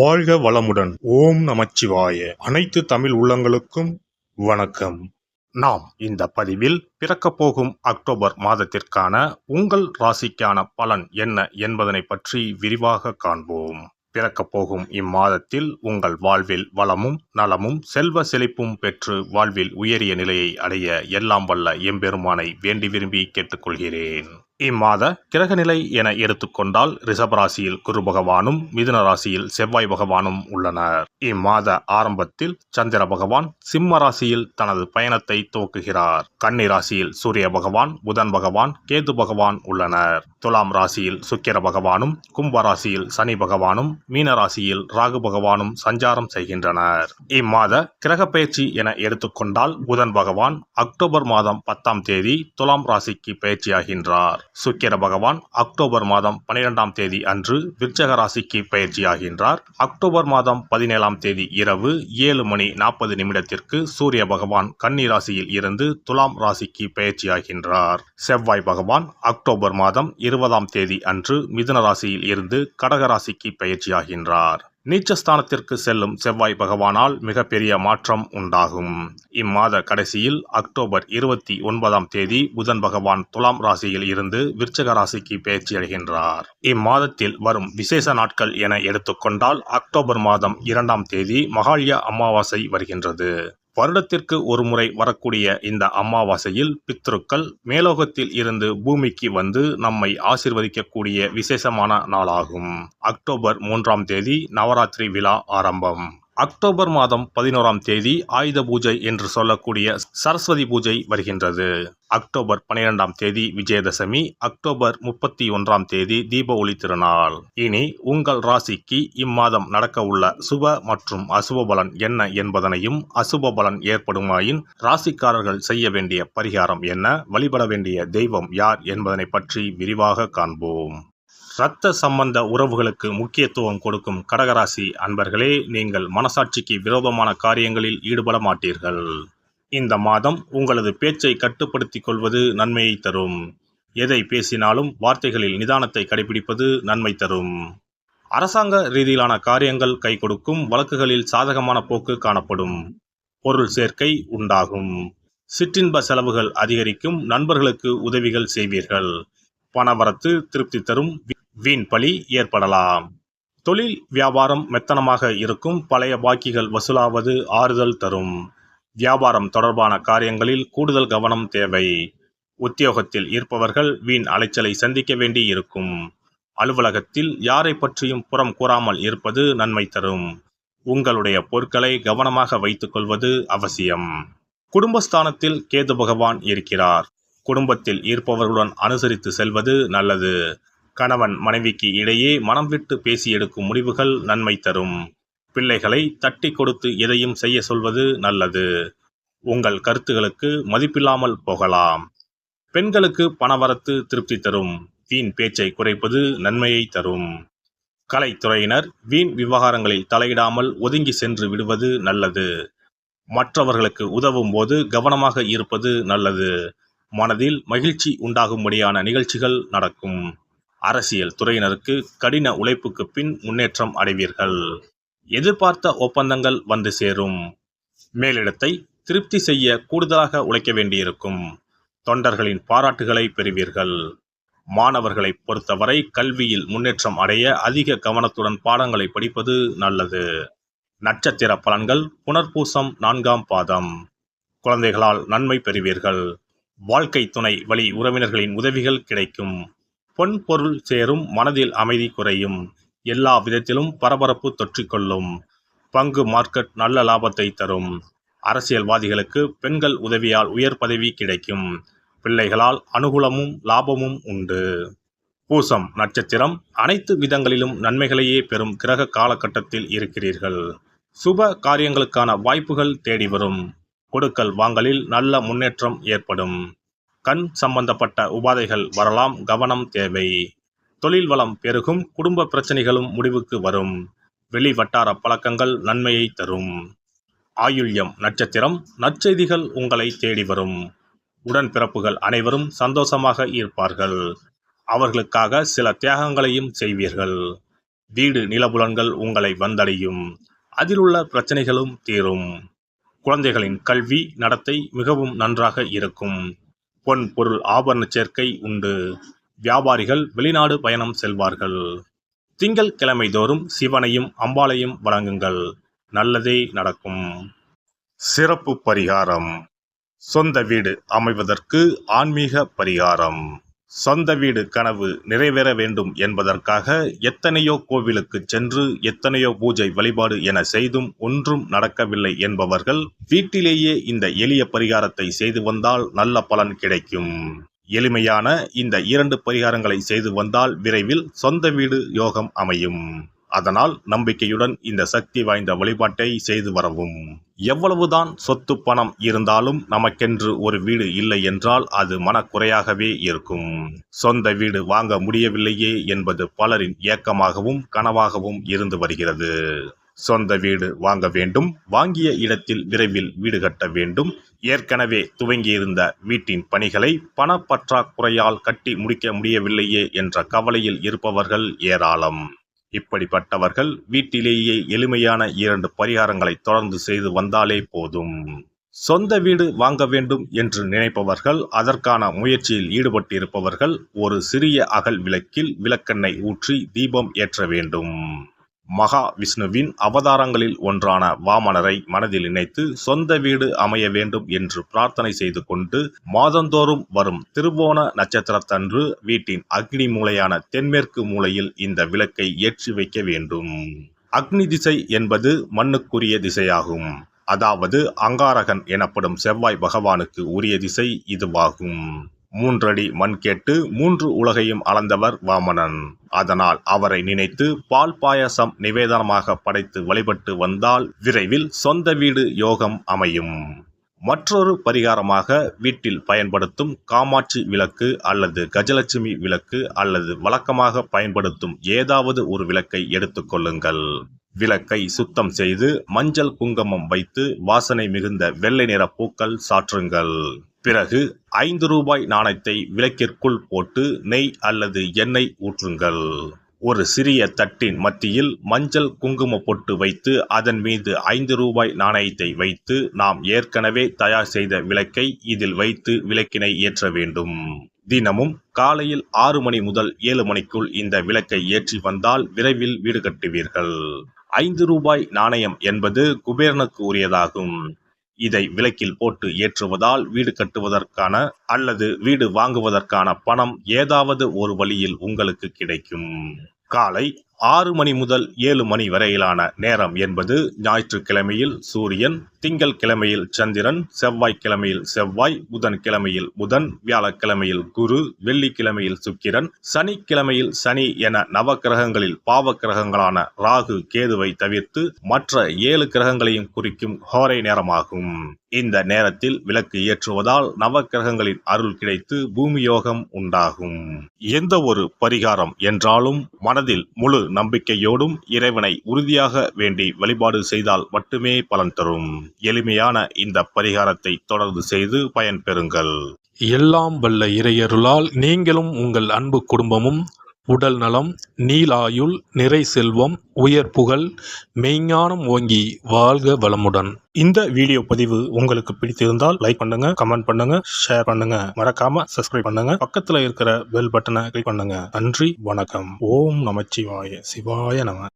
வாழ்க வளமுடன். ஓம் நமச்சிவாய. அனைத்து தமிழ் உள்ளங்களுக்கும் வணக்கம். நாம் இந்த பதிவில் பிறக்கப் போகும் அக்டோபர் மாதத்திற்கான உங்கள் ராசிக்கான பலன் என்ன என்பதனை பற்றி விரிவாக காண்போம். பிறக்கப் போகும் இம்மாதத்தில் உங்கள் வாழ்வில் வளமும் நலமும் செல்வ செழிப்பும் பெற்று வாழ்வில் உயரிய நிலையை அடைய எல்லாம் வல்ல எம்பெருமானை வேண்டி விரும்பி கேட்டுக்கொள்கிறேன். இம்மாத கிரகநிலை என எடுத்துக்கொண்டால் ரிஷபராசியில் குரு பகவானும் மிதுன ராசியில் செவ்வாய் பகவானும் உள்ளனர். இம்மாத ஆரம்பத்தில் சந்திர பகவான் சிம்ம ராசியில் தனது பயணத்தை துவக்குகிறார். கன்னி ராசியில் சூரிய பகவான், புதன் பகவான், கேது பகவான் உள்ளனர். துலாம் ராசியில் சுக்கிர பகவானும், கும்ப ராசியில் சனி பகவானும், மீன ராசியில் ராகு பகவானும் சஞ்சாரம் செய்கின்றனர். இம்மாத கிரக பயிற்சி என எடுத்துக்கொண்டால் புதன் பகவான் அக்டோபர் மாதம் 10ஆம் தேதி துலாம் ராசிக்கு பயிற்சியாகின்றார். சுக்கிர பகவான் அக்டோபர் மாதம் 12ஆம் தேதி அன்று விருச்சக ராசிக்கு பயிற்சியாகின்றார். அக்டோபர் மாதம் 17ஆம் தேதி இரவு 7:40 சூரிய பகவான் கன்னி ராசியில் இருந்து துலாம் ராசிக்கு பயிற்சியாகின்றார். செவ்வாய் பகவான் அக்டோபர் மாதம் 20ஆம் தேதி அன்று மிதுன ராசியில் இருந்து கடக ராசிக்கு பயிற்சியாகின்றார். நீச்சஸ்தானத்திற்கு செல்லும் செவ்வாய் பகவானால் மிகப்பெரிய மாற்றம் உண்டாகும். இம்மாத கடைசியில் அக்டோபர் 29ஆம் தேதி புதன் பகவான் துலாம் ராசியில் இருந்து விருச்சக ராசிக்கு பயிற்சியடைகின்றார். இம்மாதத்தில் வரும் விசேஷ நாட்கள் என எடுத்துக்கொண்டால் அக்டோபர் மாதம் 2ஆம் தேதி மகாலய அமாவாசை வருகின்றது. வருடத்திற்கு ஒரு முறை வரக்கூடிய இந்த அமாவாசையில் பித்ருக்கள் மேலோகத்தில் இருந்து பூமிக்கு வந்து நம்மை ஆசீர்வதிக்கக்கூடிய விசேஷமான நாளாகும். அக்டோபர் 3ஆம் தேதி நவராத்திரி விழா ஆரம்பம். அக்டோபர் மாதம் 11ஆம் தேதி ஆயுத பூஜை என்று சொல்லக்கூடிய சரஸ்வதி பூஜை வருகின்றது. அக்டோபர் 12ஆம் தேதி விஜயதசமி, அக்டோபர் 31ஆம் தேதி தீப ஒளி திருநாள். இனி உங்கள் ராசிக்கு இம்மாதம் நடக்க உள்ள சுப மற்றும் அசுப பலன் என்ன என்பதனையும், அசுப பலன் ஏற்படுமாயின் ராசிக்காரர்கள் செய்ய வேண்டிய பரிகாரம் என்ன, வழிபட வேண்டிய தெய்வம் யார் என்பதனை பற்றி விரிவாக காண்போம். இரத்த சம்பந்த உறவுகளுக்கு முக்கியத்துவம் கொடுக்கும் கடகராசி அன்பர்களே, நீங்கள் மனசாட்சிக்கு விரோதமான காரியங்களில் ஈடுபட மாட்டீர்கள். இந்த மாதம் உங்களது பேச்சை கட்டுப்படுத்திக் கொள்வது நன்மையை தரும். எதை பேசினாலும் வார்த்தைகளில் நிதானத்தை கடைபிடிப்பது நன்மை தரும். அரசாங்க ரீதியிலான காரியங்கள் கை கொடுக்கும். வழக்குகளில் சாதகமான போக்கு காணப்படும். பொருள் சேர்க்கை உண்டாகும். சிற்றின்ப செலவுகள் அதிகரிக்கும். நண்பர்களுக்கு உதவிகள் செய்வீர்கள். பணவரத்து திருப்தி தரும். வீண் பழி ஏற்படலாம். தொழில் வியாபாரம் மெத்தனமாக இருக்கும். பழைய பாக்கிகள் வசூலாவது ஆறுதல் தரும். வியாபாரம் தொடர்பான காரியங்களில் கூடுதல் கவனம் தேவை. உத்தியோகத்தில் இருப்பவர்கள் வீண் அலைச்சலை சந்திக்க வேண்டி இருக்கும். அலுவலகத்தில் யாரை பற்றியும் புறம் கூறாமல் இருப்பது நன்மை தரும். உங்களுடைய பொருட்களை கவனமாக வைத்துக் கொள்வது அவசியம். குடும்பஸ்தானத்தில் கேது பகவான் இருக்கிறார். குடும்பத்தில் இருப்பவர்களுடன் அனுசரித்து செல்வது நல்லது. கணவன் மனைவிக்கு இடையே மனம் விட்டு பேசி எடுக்கும் முடிவுகள் நன்மை தரும். பிள்ளைகளை தட்டி கொடுத்து எதையும் செய்ய சொல்வது நல்லது. உங்கள் கருத்துகளுக்கு மதிப்பில்லாமல் போகலாம். பெண்களுக்கு பணவரத்து திருப்தி தரும். வீண் பேச்சை குறைப்பது நன்மையை தரும். கலைத்துறையினர் வீண் விவகாரங்களில் தலையிடாமல் ஒதுங்கி சென்று விடுவது நல்லது. மற்றவர்களுக்கு உதவும் போது கவனமாக இருப்பது நல்லது. மனதில் மகிழ்ச்சி உண்டாகும்படியான நிகழ்ச்சிகள் நடக்கும். அரசியல் துறையினருக்கு கடின உழைப்புக்கு பின் முன்னேற்றம் அடைவீர்கள். எதிர்பார்த்த ஒப்பந்தங்கள் வந்து சேரும். மேலிடத்தை திருப்தி செய்ய கூடுதலாக உழைக்க வேண்டியிருக்கும். தொண்டர்களின் பாராட்டுகளை பெறுவீர்கள். மாணவர்களை பொறுத்தவரை கல்வியில் முன்னேற்றம் அடைய அதிக கவனத்துடன் பாடங்களை படிப்பது நல்லது. நட்சத்திர பலன்கள் புனர்பூசம் 4ஆம் பாதம். குழந்தைகளால் நன்மை பெறுவீர்கள். வாழ்க்கை துணை வழி உறவினர்களின் உதவிகள் கிடைக்கும். பொன் பொருள் சேரும். மனதில் அமைதி குறையும். எல்லா விதத்திலும் பரபரப்பு தொற்றிக்கொள்ளும். பங்கு மார்க்கெட் நல்ல லாபத்தை தரும். அரசியல்வாதிகளுக்கு பெண்கள் உதவியால் உயர் பதவி கிடைக்கும். பிள்ளைகளால் அனுகூலமும் லாபமும் உண்டு. பூசம் நட்சத்திரம். அனைத்து விதங்களிலும் நன்மைகளையே பெறும் கிரக காலகட்டத்தில் இருக்கிறீர்கள். சுப காரியங்களுக்கான வாய்ப்புகள் தேடி வரும். கொடுக்கல் வாங்கலில் நல்ல முன்னேற்றம் ஏற்படும். கண் சம்பந்தப்பட்ட உபாதைகள் வரலாம், கவனம் தேவை. தொழில் வளம் பெருகும். குடும்ப பிரச்சனைகளும் முடிவுக்கு வரும். வெளி வட்டார பழக்கங்கள் நன்மையை தரும். ஆயுள்யம் நட்சத்திரம். நற்செய்திகள் உங்களை தேடி வரும். உடன்பிறப்புகள் அனைவரும் சந்தோஷமாக இருப்பார்கள். அவர்களுக்காக சில தியாகங்களையும் செய்வீர்கள். வீடு நிலபுலன்கள் உங்களை வந்தடையும். அதிலுள்ள பிரச்சனைகளும் தீரும். குழந்தைகளின் கல்வி நடத்தை மிகவும் நன்றாக இருக்கும். பொன் பொருள் ஆபரண சேர்க்கை உண்டு. வியாபாரிகள் வெளிநாடு பயணம் செல்வார்கள். திங்கள் கிழமை தோறும் சிவனையும் அம்பாளையும் வணங்குங்கள். நல்லதே நடக்கும். சிறப்பு பரிகாரம். சொந்த வீடு அமைவதற்கு ஆன்மீக பரிகாரம். சொந்த வீடு கனவு நிறைவேற வேண்டும் என்பதற்காக எத்தனையோ கோவிலுக்கு சென்று எத்தனையோ பூஜை வழிபாடு என செய்தும் ஒன்றும் நடக்கவில்லை என்பவர்கள் வீட்டிலேயே இந்த எளிய பரிகாரத்தை செய்து வந்தால் நல்ல பலன் கிடைக்கும். எளிமையான இந்த 2 பரிகாரங்களை செய்து வந்தால் விரைவில் சொந்த வீடு யோகம் அமையும். அதனால் நம்பிக்கையுடன் இந்த சக்தி வாய்ந்த வழிபாட்டை செய்து வரவும். எவ்வளவுதான் சொத்து பணம் இருந்தாலும் நமக்கென்று ஒரு வீடு இல்லை என்றால் அது மனக்குறையாகவே இருக்கும். சொந்த வீடு வாங்க முடியவில்லையே என்பது பலரின் ஏக்கமாகவும் கனவாகவும் இருந்து வருகிறது. சொந்த வீடு வாங்க வேண்டும். வாங்கிய இடத்தில் விரைவில் வீடு கட்ட வேண்டும். ஏற்கனவே துவங்கியிருந்த வீட்டின் பணிகளை பணப்பற்றாக்குறையால் கட்டி முடிக்க முடியவில்லையே என்ற கவலையில் இருப்பவர்கள் ஏராளம். இப்படிப்பட்டவர்கள் வீட்டிலேயே எளிமையான 2 பரிகாரங்களை தொடர்ந்து செய்து வந்தாலே போதும். சொந்த வீடு வாங்க வேண்டும் என்று நினைப்பவர்கள், அதற்கான முயற்சியில் ஈடுபட்டிருப்பவர்கள் ஒரு சிறிய அகல் விளக்கில் விளக்கெண்ணெய் ஊற்றி தீபம் ஏற்ற வேண்டும். மகா விஷ்ணுவின் அவதாரங்களில் ஒன்றான வாமனரை மனதில் நினைத்து சொந்த வீடு அமைய வேண்டும் என்று பிரார்த்தனை செய்து கொண்டு மாதந்தோறும் வரும் திருவோண நட்சத்திரத்தன்று வீட்டின் அக்னி மூலையான தென்மேற்கு மூலையில் இந்த விளக்கை ஏற்றி வைக்க வேண்டும். அக்னி திசை என்பது மண்ணுக்குரிய திசையாகும். அதாவது அங்காரகன் எனப்படும் செவ்வாய் பகவானுக்கு உரிய திசை இதுவாகும். 3 அடி மண் கேட்டு 3 உலகையும் அளந்தவர் வாமனன். அதனால் அவரை நினைத்து பால் பாயசம் நிவேதனமாக படைத்து வழிபட்டு வந்தால் விரைவில் சொந்த வீடு யோகம் அமையும். மற்றொரு பரிகாரமாக வீட்டில் பயன்படுத்தும் காமாட்சி விளக்கு அல்லது கஜலட்சுமி விளக்கு அல்லது வழக்கமாக பயன்படுத்தும் ஏதாவது ஒரு விளக்கை எடுத்துக்கொள்ளுங்கள். விளக்கை சுத்தம் செய்து மஞ்சள் குங்குமம் வைத்து வாசனை மிகுந்த வெள்ளை நிற பூக்கள் சாற்றுங்கள். பிறகு 5 ரூபாய் நாணயத்தை விளக்கிற்குள் போட்டு நெய் அல்லது எண்ணெய் ஊற்றுங்கள். ஒரு சிறிய தட்டின் மத்தியில் மஞ்சள் குங்கும பொட்டு வைத்து அதன் மீது 5 ரூபாய் நாணயத்தை வைத்து நாம் ஏற்கனவே தயார் செய்த விளக்கை இதில் வைத்து விளக்கினை ஏற்ற வேண்டும். தினமும் காலையில் 6 மணி முதல் 7 மணிக்குள் இந்த விளக்கை ஏற்றி வந்தால் விரைவில் வீடு கட்டுவீர்கள். 5 ரூபாய் நாணயம் என்பது குபேரனுக்கு உரியதாகும். இதை விளக்கில் போட்டு ஏற்றுவதால் வீடு கட்டுவதற்கான அல்லது வீடு வாங்குவதற்கான பணம் ஏதாவது ஒரு வழியில் உங்களுக்கு கிடைக்கும். காலை 6 மணி முதல் 7 மணி வரையிலான நேரம் என்பது ஞாயிற்றுக்கிழமையில் சூரியன், திங்கள் கிழமையில் சந்திரன், செவ்வாய்க்கிழமையில் செவ்வாய், புதன் கிழமையில் புதன், வியாழக்கிழமையில் குரு, வெள்ளிக்கிழமையில் சுக்கிரன், சனிக்கிழமையில் சனி என நவக்கிரகங்களில் பாவ கிரகங்களான ராகு கேதுவை தவிர்த்து மற்ற 7 கிரகங்களையும் குறிக்கும் ஹோரை நேரமாகும். இந்த நேரத்தில் விளக்கு ஏற்றுவதால் நவக்கிரகங்களின் அருள் கிடைத்து பூமி யோகம் உண்டாகும். எந்த ஒரு பரிகாரம் என்றாலும் மனதில் முழு நம்பிக்கையோடும் இறைவனை உறுதியாக வேண்டி வழிபாடு செய்தால் மட்டுமே பலன் தரும். எளிமையான இந்த பரிகாரத்தை தொடர்ந்து செய்து பயன் பெறுங்கள். எல்லாம் வல்ல இறையருளால் நீங்களும் உங்கள் அன்பு குடும்பமும் உடல் நலம், நீலாயுள், நிறை செல்வம், உயர் புகழ், மெய்ஞானம் ஓங்கி வாழ்க வளமுடன். இந்த வீடியோ பதிவு உங்களுக்கு பிடித்திருந்தால் லைக் பண்ணுங்க, கமெண்ட் பண்ணுங்க, ஷேர் பண்ணுங்க, மறக்காம சப்ஸ்கிரைப் பண்ணுங்க, பக்கத்துல இருக்கிற பெல் பட்டனை கிளிக் பண்ணுங்க. நன்றி, வணக்கம். ஓம் நமச்சிவாய. சிவாய நம.